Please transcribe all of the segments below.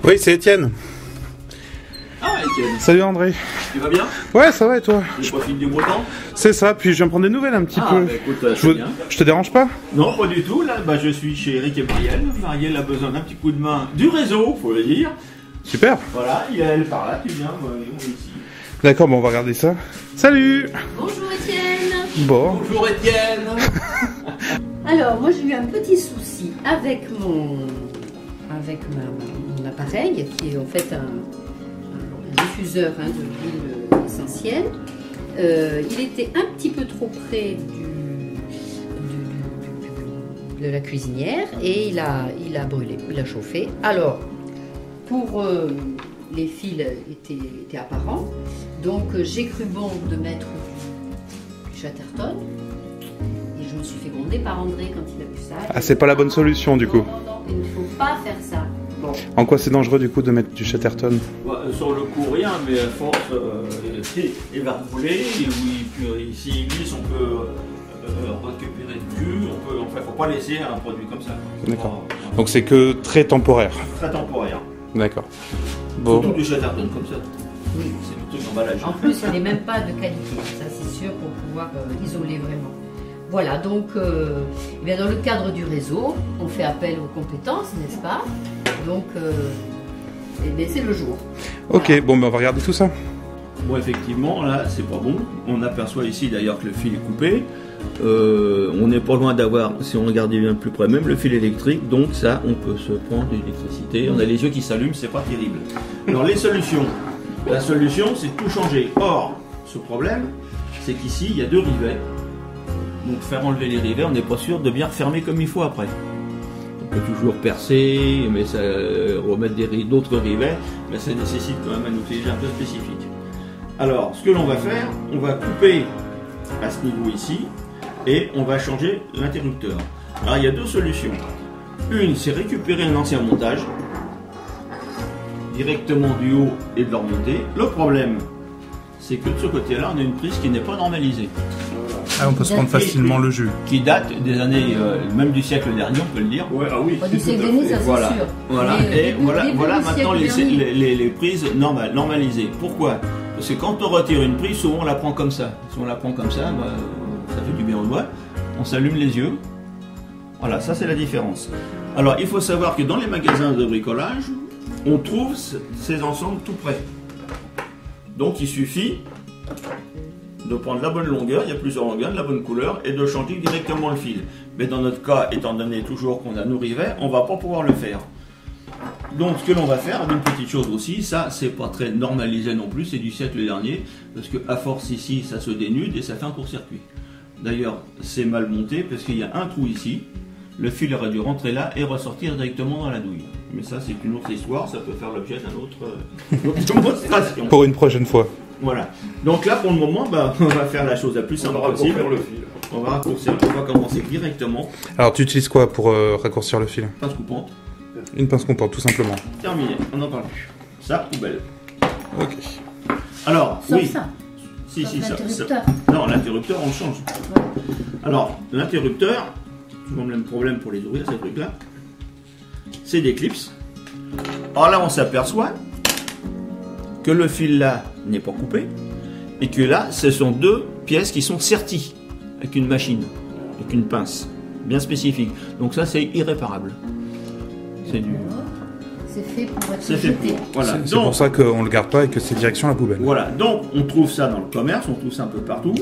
Oui, c'est Étienne. Ah, Étienne. Salut André. Tu vas bien? Ouais, ça va et toi? Je profite du beau temps. C'est ça, puis je viens prendre des nouvelles un petit peu. Bah, écoute, Je te dérange pas? Non, pas du tout. Là, je suis chez Eric et Marielle. Marielle a besoin d'un petit coup de main du réseau, faut le dire. Super. Voilà, elle par là, tu viens, on est ici. D'accord, bon, on va regarder ça. Salut. Bonjour Étienne. Bon. Bonjour Étienne. Alors, moi j'ai eu un petit souci avec mon appareil, qui est en fait un diffuseur de l'huile essentielle. Il était un petit peu trop près de la cuisinière et il a brûlé, il a chauffé. Alors, pour les fils étaient apparents, donc j'ai cru bon de mettre du Chatterton. Et je me suis fait gronder par André quand il a vu ça. Ah, c'est pas la bonne solution du coup. Non, il ne faut pas faire ça. Bon. En quoi c'est dangereux du coup de mettre du Chatterton? Sur le coup, rien, mais à force, il va rouler. Et s'il glisse, on peut récupérer le jus. Enfin, faut pas laisser un produit comme ça. D'accord. Donc c'est que très temporaire. Très temporaire. D'accord. Bon. Surtout du Chatterton comme ça. Oui. C'est le truc d'emballage. En plus, il n'est même pas de qualité, ça c'est sûr, pour pouvoir isoler vraiment. Voilà, donc eh bien, dans le cadre du réseau, on fait appel aux compétences, n'est-ce pas? Donc, eh bien, c'est le jour. Ok, voilà. bon, ben on va regarder tout ça. Bon, effectivement, là, c'est pas bon. On aperçoit ici d'ailleurs que le fil est coupé. On n'est pas loin d'avoir, si on regarde bien plus près, même le fil électrique. Donc ça, on peut se prendre de l'électricité. On a les yeux qui s'allument, c'est pas terrible. Alors les solutions. La solution, c'est de tout changer. Or, ce problème, c'est qu'ici, il y a deux rivets. Donc faire enlever les rivets, on n'est pas sûr de bien refermer comme il faut après. On peut toujours percer, mais ça, remettre d'autres rivets, mais ça nécessite quand même un outillage un peu spécifique. Alors, ce que l'on va faire, on va couper à ce niveau ici, et on va changer l'interrupteur. Alors, il y a deux solutions. Une, c'est récupérer un ancien montage, directement du haut et de le remonter. Le problème, c'est que de ce côté-là, on a une prise qui n'est pas normalisée. Ah, on peut se prendre facilement le jus. Qui date des années, même du siècle dernier, on peut le dire. Ouais, ah oui. Du siècle dernier, ça c'est Voilà, sûr. voilà, Mais, et voilà maintenant les dernier. prises normalisées. Pourquoi? Parce que quand on retire une prise, souvent on la prend comme ça. Si on la prend comme ça, ça fait du bien au doigt. On s'allume les yeux. Voilà, ça c'est la différence. Alors il faut savoir que dans les magasins de bricolage, on trouve ces ensembles tout près. Donc il suffit de prendre la bonne longueur, il y a plusieurs longueurs, de la bonne couleur, et de changer directement le fil. Mais dans notre cas, étant donné toujours qu'on a nos rivets, on ne va pas pouvoir le faire. Donc ce que l'on va faire, une petite chose aussi, ça c'est pas très normalisé non plus, c'est du siècle dernier, parce que à force ici, ça se dénude et ça fait un court-circuit. D'ailleurs, c'est mal monté parce qu'il y a un trou ici, le fil aurait dû rentrer là et ressortir directement dans la douille. Mais ça c'est une autre histoire, ça peut faire l'objet d'une autre démonstration. Pour une prochaine fois. Voilà. Donc là, pour le moment, on va faire la chose la plus simple possible. Le fil. On va raccourcir. On va commencer directement. Alors tu utilises quoi pour raccourcir le fil? Pince coupante. Une pince coupante, tout simplement. Terminé. On n'en parle plus. Ça, poubelle. Ok. Alors, Sauf oui. ça. Si, Sauf si, ça. l'interrupteur. Non, l'interrupteur, on le change. Ouais. Alors, l'interrupteur, toujours le même problème pour les ouvrir, ces trucs-là. C'est des clips. Alors là, on s'aperçoit que le fil là n'est pas coupé et que là, ce sont deux pièces qui sont serties avec une machine, avec une pince bien spécifique. Donc ça, c'est irréparable. C'est du... C'est fait pour être C'est fait jeté. pour. Voilà. C'est Donc, pour ça qu'on le garde pas et que c'est direction la poubelle. voilà. Donc, on trouve ça dans le commerce, on trouve ça un peu partout.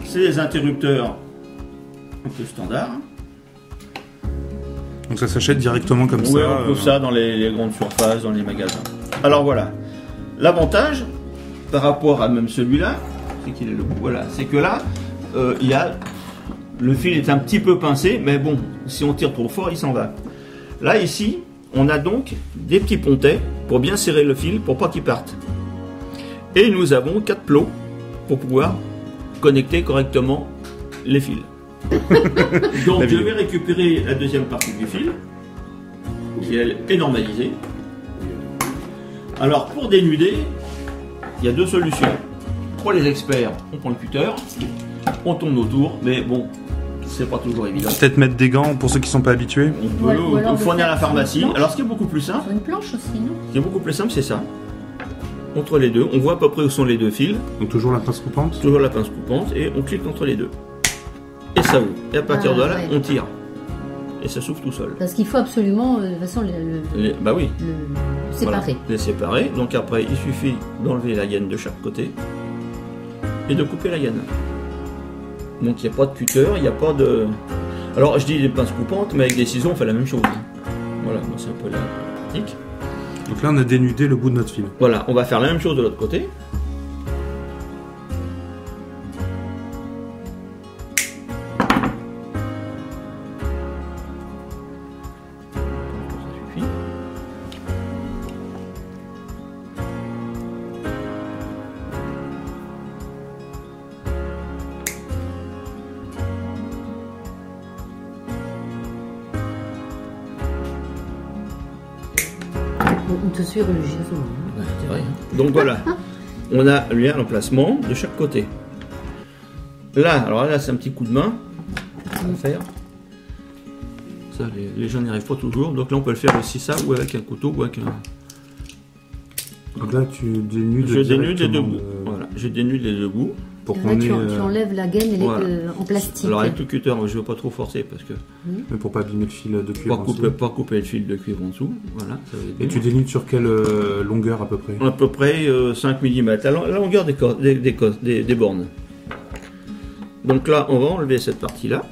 C'est des interrupteurs un peu standards. Donc ça s'achète directement comme Oui, ça. on trouve ça dans les grandes surfaces, dans les magasins. Alors voilà. L'avantage, par rapport à même celui-là, c'est qu'il est le bout. Voilà. C'est que là, le fil est un petit peu pincé, mais bon, si on tire trop fort, il s'en va. Là, ici, on a donc des petits pontets pour bien serrer le fil pour pas qu'il parte. Et nous avons 4 plots pour pouvoir connecter correctement les fils. Donc je vais récupérer la deuxième partie du fil, qui elle est normalisée. Alors pour dénuder, il y a deux solutions. Pour les experts, on prend le cutter, on tourne autour, mais bon, c'est pas toujours évident. Peut-être mettre des gants pour ceux qui sont pas habitués. On peut, Ou alors on peut fournir à la faire pharmacie. une planche. Alors ce qui est beaucoup plus simple, Sur une planche aussi, non? ce qui est beaucoup plus simple, c'est ça. Entre les deux, on voit à peu près où sont les deux fils. Donc toujours la pince coupante. Toujours la pince coupante et on clique entre les deux. Et ça ouvre. Et à partir de là, ouais. on tire. Et ça s'ouvre tout seul. Parce qu'il faut absolument, de toute façon, Bah oui. le Voilà, séparer. les séparer. Donc après, il suffit d'enlever la gaine de chaque côté et de couper la gaine. Donc il n'y a pas de cutter, il n'y a pas de... Alors je dis des pinces coupantes, mais avec des ciseaux on fait la même chose. Voilà, donc c'est un peu la pratique. Donc là on a dénudé le bout de notre fil. Voilà, on va faire la même chose de l'autre côté. Ça suffit. On te suit religieusement. Ouais, c'est vrai, hein. Donc voilà, on a bien l'emplacement de chaque côté. Là, alors là c'est un petit coup de main à faire. Ça, les gens n'y arrivent pas toujours. Donc là on peut le faire aussi ça ou avec un couteau ou avec un... Donc là tu dénudes Je dénude les deux directement bouts. Voilà, je dénude les deux bouts. pour Là, qu'on tu, ait, tu enlèves la gaine elle voilà. est en plastique. Alors avec le cutter, je ne veux pas trop forcer parce que mais pour pas abîmer le fil de cuivre. en dessous. pas couper le fil de cuivre en dessous. Voilà, ça va être Et bien. tu dénudes sur quelle longueur à peu près? À peu près 5 mm, la longueur des bornes. Donc là, on va enlever cette partie-là,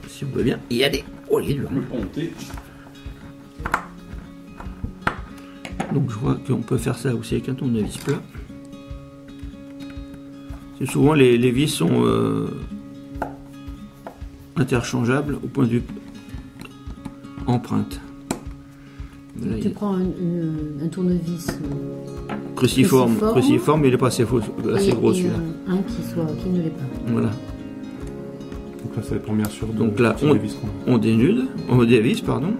si vous voulez bien, y aller. Oh, il est dur. Le ponter. Donc je vois qu'on peut faire ça aussi avec un tournevis plat. C'est souvent les vis sont interchangeables au point de vue empreinte. Là, Tu prends un tournevis cruciforme, mais il n'est pas assez gros et celui-là. un qui ne l'est pas. Voilà. Donc là c'est la première sur deux. Donc là, sur les visserons. on dénude, on dévisse, pardon.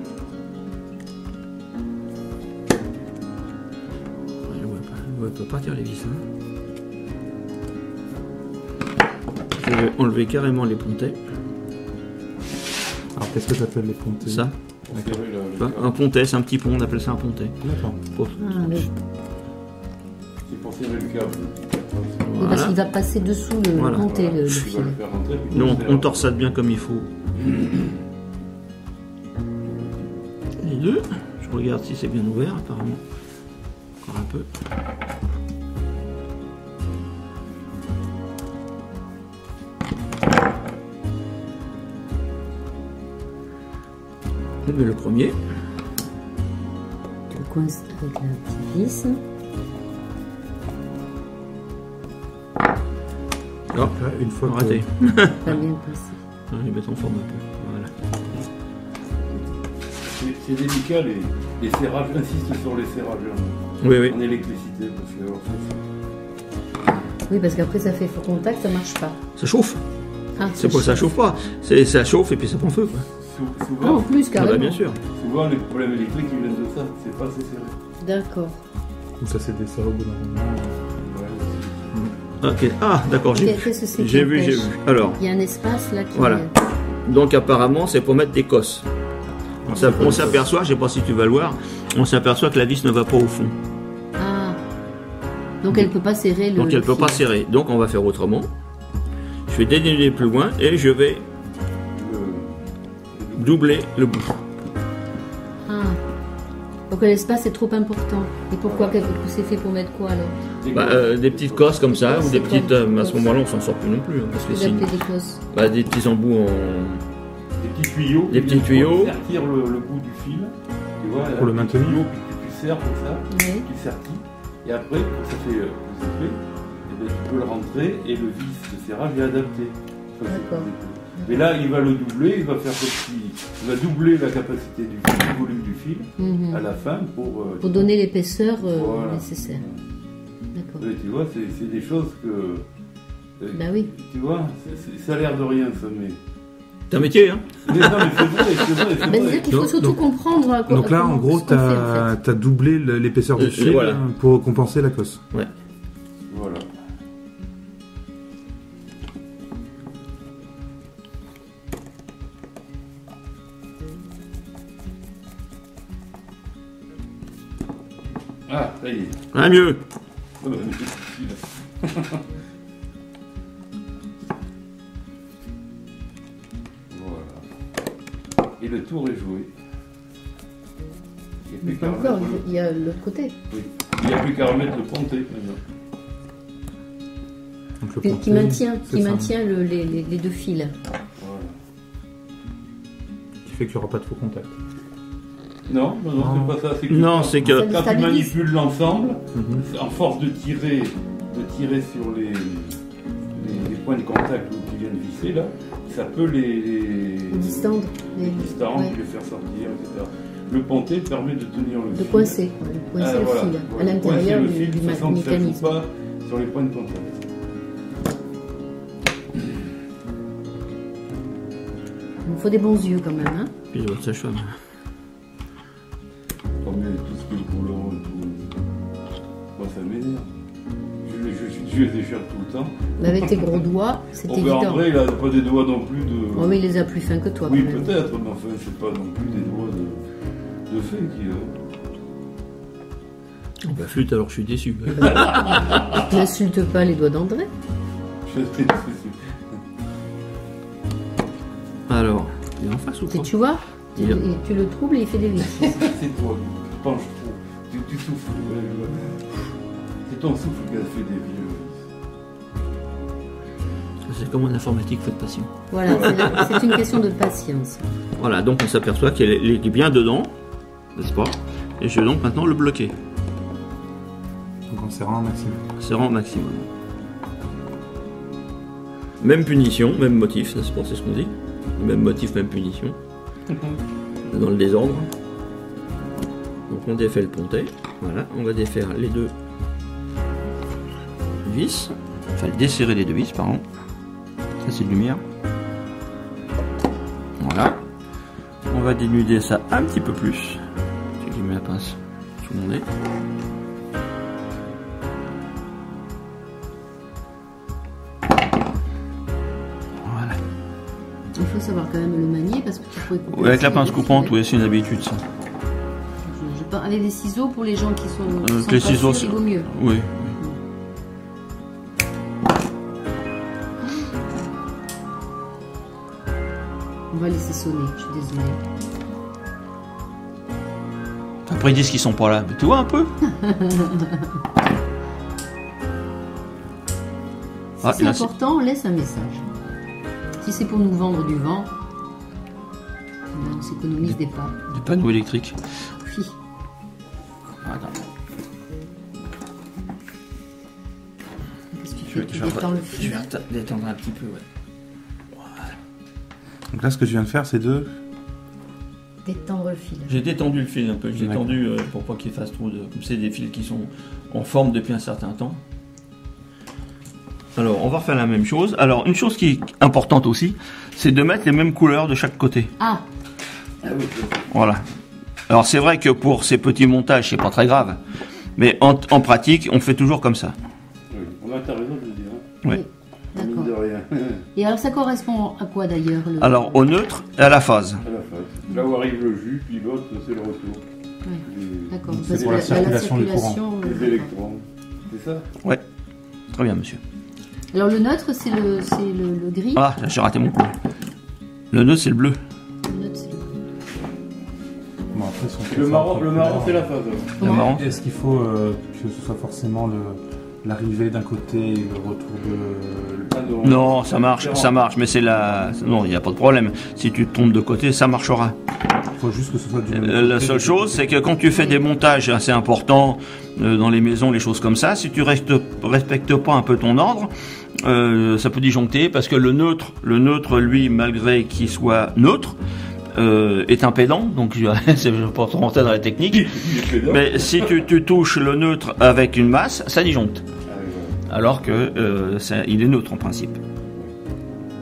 On peut partir les vis. Hein. Je vais enlever carrément les pontets. Alors qu'est-ce que ça fait les pontés? Ça, Pour serrer le un pontet, c'est un petit pont, on appelle ça un pontet. D'accord. Pour- Ah, oui. C'est pour serrer le câble. Oui, parce Voilà. qu'il va passer dessous le Voilà. monter le Tu fil. vas le faire rentrer. puis Nous, tu on serres. torsade bien comme il faut. Les deux. Je regarde si c'est bien ouvert, apparemment. Encore un peu. On met le premier. Tu le coinces avec la petite vis. Oh, Donc là une fois que... raté. Pas bien passé. On va les mettre en forme un peu. Voilà. C'est délicat les serrages. J'insiste sur les serrages Oui, oui. en électricité parce que alors, Oui, parce qu'après ça fait faux contact, ça marche pas. Ça chauffe. Ah, C'est pas que ça chauffe pas. Ça chauffe et puis ça prend feu. Quoi. Ah, souvent, en plus, Ah carrément. bah, bien sûr. souvent les problèmes électriques ils viennent de ça. C'est pas assez serré. D'accord. Ou ça s'est desserré au bout d'un moment. Ouais. Ok. Ah, d'accord. Qu'est-ce que c'est qui J'ai vu, empêche j'ai vu. Alors, Il y a un espace là qui Voilà. donc apparemment, c'est pour mettre des cosses. On s'aperçoit, je sais pas si tu vas le voir, on s'aperçoit que la vis ne va pas au fond. Ah. Donc elle peut pas serrer le. Donc elle le peut fil. pas serrer. Donc on va faire autrement. Je vais dénuder plus loin et je vais doubler le bout. Ah. Donc l'espace est trop important. Et pourquoi c'est fait pour mettre quoi alors? Des petites cosses comme ça, ou des petites. À ce moment-là, on s'en sort plus non plus. Hein, parce que Vous sinon, appelez des cosses. des petits embouts en. Des petits tuyaux. Des petits tuyaux. Pour sertir le bout du fil. Tu vois, Pour le un petit maintenir. tuyau, puis tu serres comme ça. Oui. Tu sertis. Et après, quand ça fait plus épais, eh ben, tu peux le rentrer et le vis de serrage est adapté. Ça, c'est D'accord. plus épais. Mais là, il va le doubler, il va faire comme si. Il va doubler la capacité du fil, le volume du fil, Mhm. à la fin pour. Pour donner l'épaisseur Voilà. nécessaire. D'accord. Ouais, tu vois, c'est des choses que. Bah oui. Tu vois, ça a l'air de rien, ça, mais. C'est un métier, hein. Mais non, mais c'est vrai, c'est vrai, c'est Bah, vrai. c'est-à-dire qu'il faut Donc- surtout comprendre. Donc là en gros ce qu'on fait, en fait. t'as doublé l'épaisseur du fil voilà. pour compenser la cosse. Voilà. Ah, ça y est. Un mieux. Ah bah, mais c'est voilà. Et le tour est joué. Il n'y a plus Pas qu'à encore, remettre il y a l'autre côté. oui. Il n'y a plus qu'à remettre le ponté maintenant. Donc, le Qui ponté, maintient, c'est qui ça. maintient les deux fils. Voilà. Qui fait qu'il n'y aura pas de faux contact. Non, non, non, c'est pas ça. C'est que Non, quand- c'est que- Ça quand tu stabilise. manipules l'ensemble, Mhm. en force de tirer sur les points de contact qui viennent visser là, ça peut les Distendre. distendre, ouais. les faire sortir, etc. Le ponté permet de tenir le De fil. coincer. De coincer le voilà, fil. voilà. À l'intérieur Coincer le fil du de façon que ça joue mécanisme. pas sur les points de contact. Il faut des bons yeux quand même. Hein. Puis votre sage-femme. Comme tout ce qui est boulot et tout. Moi, ça m'énerve. Je les échappe tout le temps. Mais avec tes gros doigts, c'est Bon, ben, évident. André, il a pas des doigts non plus de. Oh, mais il les a plus fins que toi. Oui, quand même. peut-être, mais enfin, c'est pas non plus des doigts de fée qui. Bah flûte, alors je suis déçu. N'insulte pas les doigts d'André. Je sais, Alors, il est en face ou pas? Et tu vois, Il a- tu le troubles et il fait des vis. c'est toi, tu penches trop, tu souffles. C'est ton souffle qui a fait des vieux. C'est comme en informatique, faites patient. Voilà, c'est une question de patience. Voilà, donc on s'aperçoit qu'elle est bien dedans, n'est-ce pas? Et je vais donc maintenant le bloquer. Donc en serrant un maximum. Serrant au maximum. Même punition, même motif, n'est-ce pas? C'est ce qu'on dit. Même motif, même punition. Dans le désordre. Donc on défait le pontet. Voilà, on va défaire les deux vis. Enfin, desserrer les deux vis, pardon. Ça c'est de lumière. Voilà. On va dénuder ça un petit peu plus. Je mets la pince sous mon nez. Voilà. Il faut savoir quand même le manier parce que tu pourrais couper. Ouais, avec la aussi pince les coupante, fils. oui, c'est une habitude ça. Avec des ciseaux pour les gens qui sont. Avec sans les pas ciseaux, sûrs, il vaut mieux. Oui. On va laisser sonner, je suis désolée. Après ils disent qu'ils sont pas là, mais tu vois un peu. Si Ah, c'est là, c'est- important, on laisse un message. Si c'est pour nous vendre du vent, on s'économise des pas. Des panneaux électriques. Oui. Attends. Qu'est-ce que tu fais? Tu détends le fil. détendre un petit peu, ouais. Donc là, ce que je viens de faire, c'est de. Détendre le fil. J'ai détendu le fil un peu, j'ai D'accord. détendu pour pas qu'il fasse trop de... Comme c'est des fils qui sont en forme depuis un certain temps. Alors, on va refaire la même chose. Alors, une chose qui est importante aussi, c'est de mettre les mêmes couleurs de chaque côté. Ah, Voilà. Alors, c'est vrai que pour ces petits montages, c'est pas très grave. Mais en pratique, on fait toujours comme ça. Oui, on a raison de le dire. Ouais. Mine d'accord. de rien. Et alors ça correspond à quoi d'ailleurs le... Alors, au neutre et à la phase. À la phase. Là où arrive le jus, puis l'autre, c'est le retour. Ouais. Les- D'accord, C'est parce pour que la circulation du circulation, Les électrons. C'est ça? Très bien, monsieur. Alors le neutre, c'est le gris. Ah, j'ai raté mon coup. Le neutre, c'est le bleu. Le neutre, c'est le gris. Bon, après, si on fait Le ça marron, entre le marron couleurs, c'est la phase. Le marron. Est-ce qu'il faut que ce soit forcément l'arrivée d'un côté et le retour de. Ah Non, ça marche, mais c'est la... Non, il n'y a pas de problème. Si tu te trompes de côté, ça marchera. Il faut juste que ce soit du même La côté. seule chose, c'est que quand tu fais des montages assez importants dans les maisons, les choses comme ça, si tu respectes pas un peu ton ordre, ça peut disjoncter parce que le neutre, lui, malgré qu'il soit neutre, est impédant. Donc, je ne vais pas rentrer dans la technique. Mais si tu touches le neutre avec une masse, ça disjoncte. Alors que il est neutre en principe.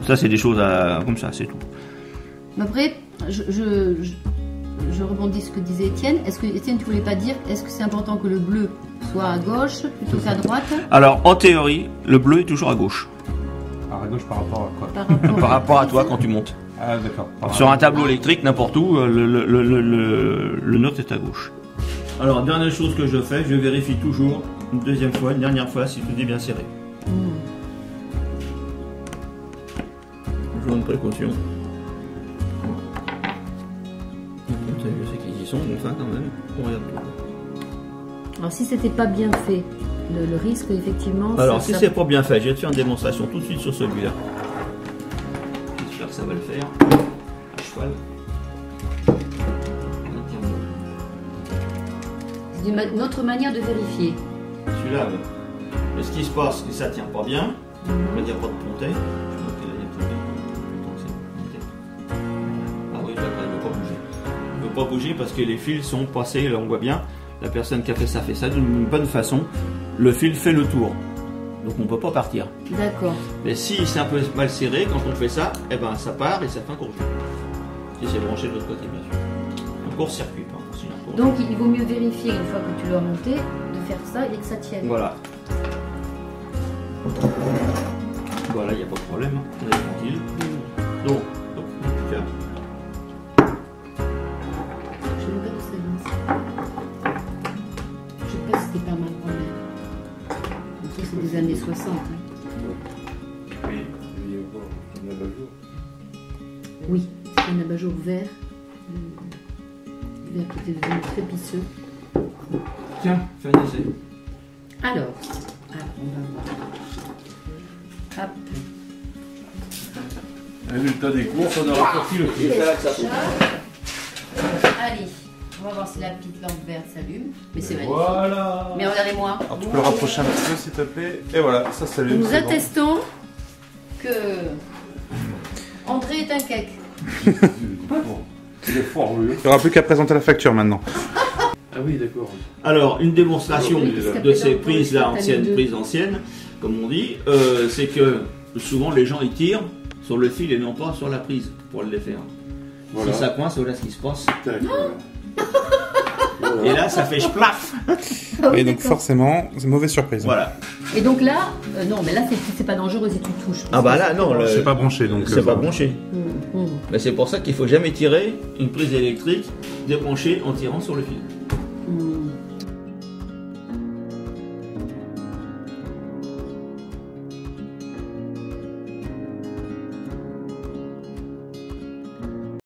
Ça, c'est des choses comme ça, c'est tout. Mais après, je rebondis sur ce que disait Étienne. Est-ce que Étienne, tu voulais pas dire, est-ce que c'est important que le bleu soit à gauche plutôt qu'à droite? Alors, en théorie, le bleu est toujours à gauche. Alors à gauche par rapport à quoi? Par rapport à toi quand tu montes. Ah, d'accord. Sur un tableau électrique, n'importe où, le neutre est à gauche. Alors, dernière chose que je fais, je vérifie toujours une deuxième fois, une dernière fois si tout est bien serré. Toujours une précaution. Je sais qu'ils y sont, mais enfin quand même, on regarde tout. Alors si c'était pas bien fait, le risque effectivement... Alors ça- si c'est pas bien fait, je vais te faire une démonstration tout de suite sur celui-là. J'espère que ça va le faire. À cheval. C'est une autre manière de vérifier. Celui-là, ce qui se passe, c'est que ça tient pas bien. Il n'y a pas de pontet. Je vois qu'il y a des pontets. Ah oui, d'accord, il ne veut pas bouger. Il ne veut pas bouger parce que les fils sont passés, là on voit bien. La personne qui a fait ça d'une bonne façon. Le fil fait le tour. Donc on ne peut pas partir. D'accord. Mais si c'est un peu mal serré, quand on fait ça, eh ben ça part et ça fait un court-circuit. Si c'est branché de l'autre côté, bien sûr. Un court-circuit, pas un court-circuit. Donc il vaut mieux vérifier une fois que tu l'as monté, de faire ça et que ça tienne. Voilà. Voilà, il n'y a pas de problème. On est tranquille. Donc, hop, en tout cas. Je ne sais pas d'où ça vient. Je sais pas si c'était pas ma grand-mère. Donc ça c'est des années 60. Hein. Oui, il y a encore un abat-jour. Oui, c'est un abat-jour vert. Vert qui était devenu très pisseux. Tiens, fais un essai. Alors, on va voir. Hop. Résultat des courses, on a raccourci le fil. Allez, on va voir si la petite lampe verte s'allume. Mais c'est magnifique. Voilà. Mais regardez-moi. Alors tu peux le rapprocher un petit peu s'il te plaît. Et voilà, ça s'allume. Nous c'est bon. attestons que André est un cake. Bon, il est fort, lui. Il n'y aura plus qu'à présenter la facture maintenant. Ah oui, d'accord. Alors, une démonstration Oui, parce de qu'après, ces dans prises-là, le anciennes, deux. prises anciennes, comme on dit, c'est que souvent les gens ils tirent sur le fil et non pas sur la prise pour le défaire. Voilà. Si ça coince, voilà ce qui se passe. Tac, Et là, ça fait splaf. Et donc forcément, c'est une mauvaise surprise. Voilà. Et donc là, non, mais là c'est pas dangereux si tu touches. Ah bah là, non, C'est pas branché donc. c'est pas branché. Hum, hum. Mais c'est pour ça qu'il faut jamais tirer une prise électrique débranchée en tirant sur le fil.